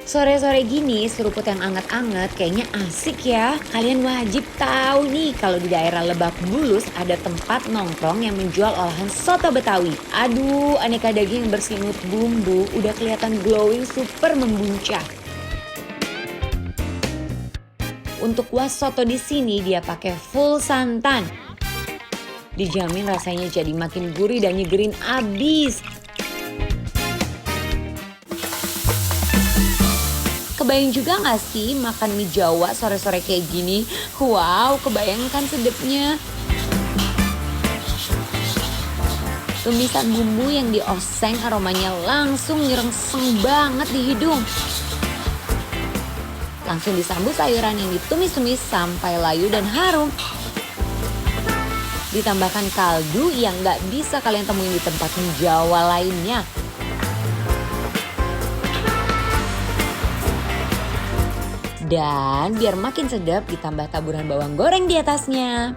Sore-sore gini seruput yang anget-anget kayaknya asik ya. Kalian wajib tahu nih kalau di daerah Lebak Bulus ada tempat nongkrong yang menjual olahan soto Betawi. Aduh, aneka daging yang bersimut bumbu udah kelihatan glowing super membuncah. Untuk kuah soto di sini dia pakai full santan. Dijamin rasanya jadi makin gurih dan nyegerin abis. Kebayang juga gak sih makan mie Jawa sore-sore kayak gini? Wow, kebayangkan sedapnya. Tumisan bumbu yang dioseng aromanya langsung nyerengseng banget di hidung. Langsung disambut sayuran yang ditumis-tumis sampai layu dan harum. Ditambahkan kaldu yang gak bisa kalian temuin di tempat mie Jawa lainnya. Dan biar makin sedap ditambah taburan bawang goreng di atasnya.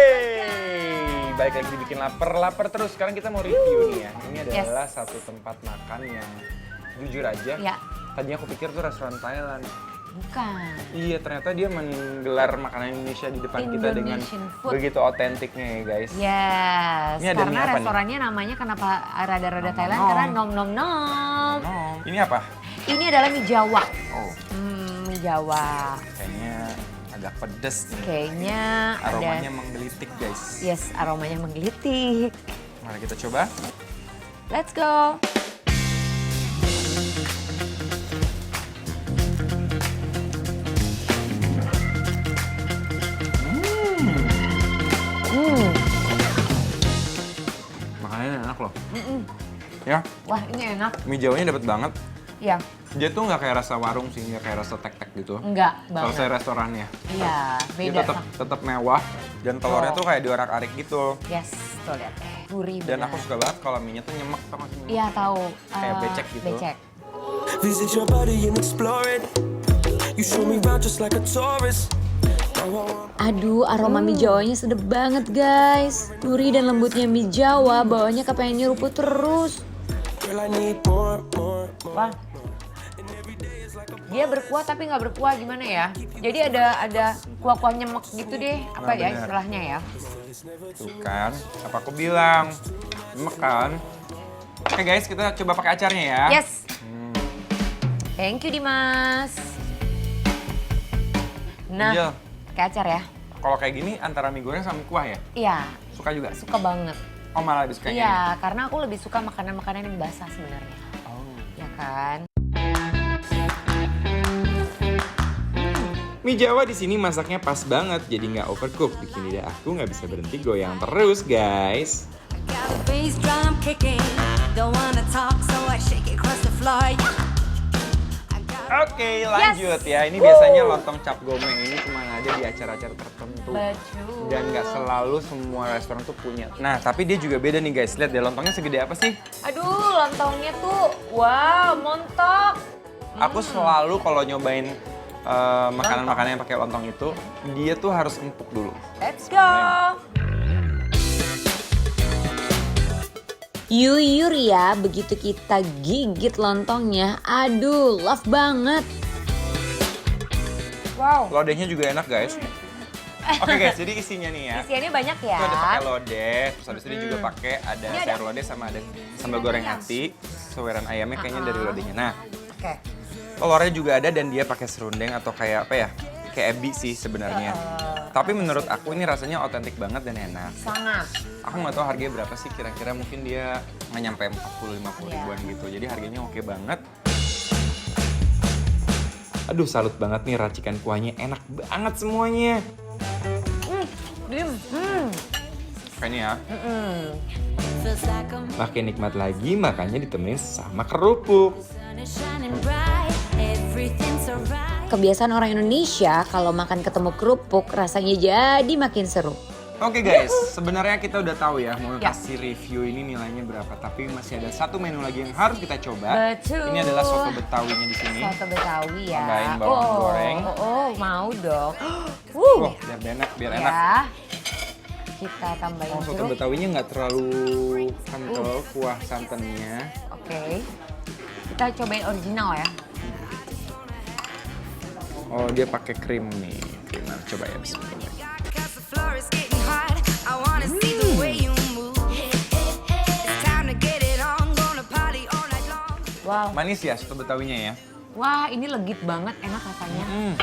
Hey, balik lagi bikin lapar terus. Sekarang kita mau review nih ya. Ini adalah satu tempat makan yang jujur aja. Ya. Tadinya aku pikir tuh restoran Thailand. Bukan. Iya, ternyata dia menggelar makanan Indonesia di depan kita dengan food. begitu otentiknya ya guys. Yes, Ini ada mie karena apa nih? restorannya namanya kenapa rada-rada Nom Thailand? nom. Karena nom-nom-nom. Ini apa? Ini adalah mie Jawa. Oh, Mie Jawa. kayaknya agak pedes nih. Kayaknya Aromanya ada. menggelitik guys. Yes, aromanya menggelitik. Mari kita coba. Let's go. Makanannya enak loh. Ya, Wah, ini enak. mie Jawanya dapet banget. Ya, Dia tuh nggak kayak rasa warung sih, nggak kayak rasa tek-tek gitu. enggak Kalau banget. saya restorannya, Iya, dia beda. tetap mewah dan telurnya Oh. tuh kayak diorak-arik gitu. Yes, tuh lihat deh. Gurih Dan benar. aku suka banget kalau mie-nya tuh nyemek, tau gak sih? Iya, tahu. Kayak becek gitu. Becek. Visit your body and explore it. You show me around just like a tourist. Aduh, aroma mie Jawanya sedap banget guys. Gurih dan lembutnya mie Jawa, bawahnya kepengen nyeruput terus. Girl, I need more, more, more. Wah, dia berkuah tapi nggak berkuah gimana ya? Jadi ada kuah-kuah nyemek gitu deh, apa Nah, ya bener. istilahnya ya? Tuh kan, apa aku bilang? Nyemek kan? Oke guys, kita coba pakai acarnya ya. Yes. Thank you Dimas. Nah, Angel. pakai acar ya? Kalau kayak gini antara mie goreng sama mie kuah ya? Iya, Suka juga? suka banget. Oh malah lebih suka yang ini? Iya, karena aku lebih suka makanan-makanan yang basah sebenarnya. Oh. Ya kan? Mie Jawa di sini masaknya pas banget, jadi nggak overcook. Bikin lidah aku nggak bisa berhenti goyang terus, guys. Got a bass drum kicking. Don't wanna talk, so I shake it across the floor. Yeah. I got Oke, lanjut ya. Ini biasanya lontong cap gomeng ini cuma ada di acara-acara tertentu. Betul. Dan nggak selalu semua restoran tuh punya. Nah, tapi dia juga beda nih guys. Lihat deh, lontongnya segede apa sih? Aduh, lontongnya tuh, wow, montok. Aku selalu kalau nyobain makanan-makanan yang pakai lontong itu, dia tuh harus empuk dulu. Let's go. Yuyur ya, begitu kita gigit lontongnya, aduh, love banget. Wow, Lodehnya juga enak guys. Oke guys, jadi isinya nih ya. isiannya banyak ya. Itu ada pakai lodeh, terus habis itu dia juga pakai ada Ini ada- sayur lodeh sama ada sambal goreng hati, saweran ayamnya kayaknya dari lodehnya. Nah, Oke. telurnya juga ada dan dia pakai serundeng atau kayak apa ya? Kayak ebi sih sebenarnya. Tapi menurut aku ini rasanya otentik banget dan enak. Sangat. Aku nggak tahu harganya berapa sih, kira-kira mungkin dia nggak nyampe 40-50 ribuan gitu. Jadi harganya oke banget. Aduh, salut banget nih racikan kuahnya, enak banget semuanya. Kayaknya ya. feels like I'm Makin nikmat lagi, makanya ditemenin sama kerupuk. sun is shining bright. Everything's alright. Kebiasaan orang Indonesia kalau makan ketemu kerupuk rasanya jadi makin seru. Oke guys, sebenarnya kita udah tahu ya mau Ya. kasih review ini nilainya berapa, tapi masih ada satu menu lagi yang harus kita coba. Betul. Ini adalah soto Betawinya di sini. Soto Betawi ya. Tambahin bawang goreng. Oh, mau dong. Wah, biar enak, biar enak. Ya. Kita tambahin Oh, soto jeruk. betawinya nggak terlalu kental kuah santannya. Oke. Kita cobain original ya. Oh, dia pakai krim nih. Oke, nah, coba ya bismillah. Cause the floor is getting hot. I wanna see the way you move. It's time to get it on. Gonna party all night long. Wow. Manis ya soto betawinya ya. Wah, ini legit banget, enak rasanya. Hmm.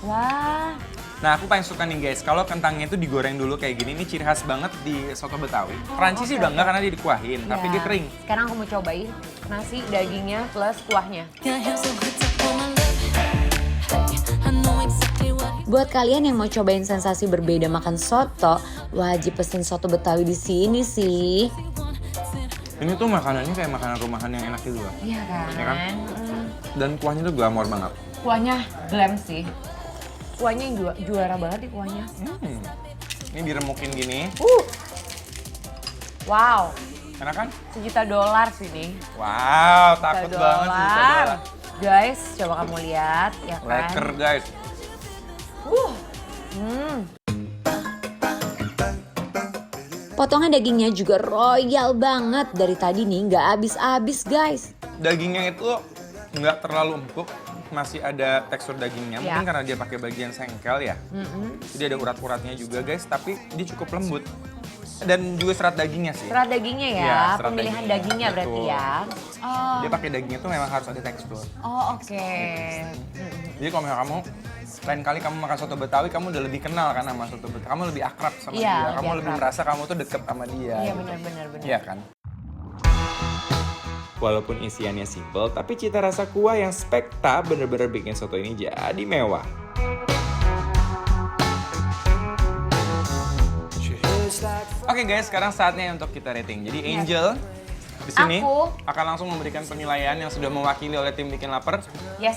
Wah. Nah, aku paling suka nih guys, kalau kentangnya itu digoreng dulu kayak gini, ini ciri khas banget di soto Betawi. Prancis sih oke, udah enggak karena dia dikuahin, tapi Ya. dia kering. Sekarang aku mau cobain nasi, dagingnya plus kuahnya. Buat kalian yang mau cobain sensasi berbeda makan soto, wajib pesen soto Betawi di sini sih. Ini tuh makanannya kayak makanan rumahan yang enak gitu loh. Iya kan? Iya kan? Dan kuahnya tuh glamor banget. Kuahnya glam sih. Kuahnya yang juara banget nih kuahnya. Ini diremukin gini, Wow, enak kan? $1 juta sini. Wow, takut banget sih $1. Guys, coba kamu lihat ya kan. Leker guys. Potongan dagingnya juga royal banget. Dari tadi nih nggak habis-habis guys. Dagingnya itu nggak terlalu empuk, masih ada tekstur dagingnya. Ya. Mungkin karena dia pakai bagian sengkel ya. Jadi ada urat-uratnya juga guys, tapi dia cukup lembut. Dan juga serat dagingnya sih. Serat dagingnya ya, Iya, serat pemilihan dagingnya, dagingnya berarti betul. ya. Oh, Dia pakai dagingnya tuh memang harus ada tekstur. oke. Jadi kalau misalnya kamu lain kali kamu makan soto Betawi, kamu udah lebih kenal kan sama soto Betawi. Kamu lebih akrab sama Iya, dia. lebih Kamu lebih akrab. merasa kamu tuh deket sama dia. Iya gitu. benar. Iya kan? Walaupun isiannya simple, tapi cita rasa kuah yang spekta bener-bener bikin soto ini jadi mewah. Oke guys, sekarang saatnya untuk kita rating. Jadi Angel di sini Aku. akan langsung memberikan penilaian yang sudah mewakili oleh tim Bikin Lapar. Yes,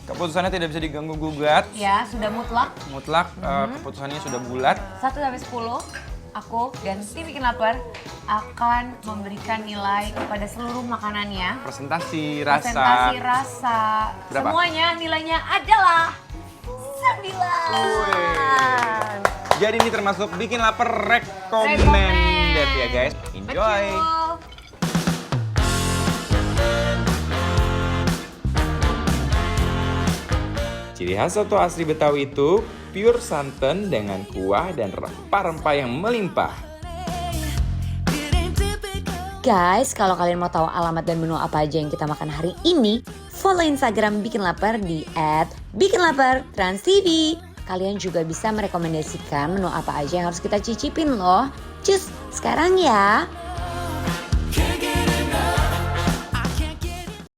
Keputusannya tidak bisa diganggu gugat. ya sudah mutlak. Mutlak, keputusannya sudah bulat. 1-10, aku dan tim Bikin Lapar akan memberikan nilai kepada seluruh makanannya. Presentasi, rasa. Presentasi rasa. Berapa? Semuanya nilainya adalah 9. Jadi ini termasuk Bikin Lapar recommended ya guys. Enjoy. Betul. Ciri khas soto asli Betawi itu pure santan dengan kuah dan rempah-rempah yang melimpah. Guys, kalau kalian mau tahu alamat dan menu apa aja yang kita makan hari ini, follow Instagram Bikin Lapar di @bikinlapar_trans_tv. Kalian juga bisa merekomendasikan menu apa aja yang harus kita cicipin loh. Cus, sekarang ya.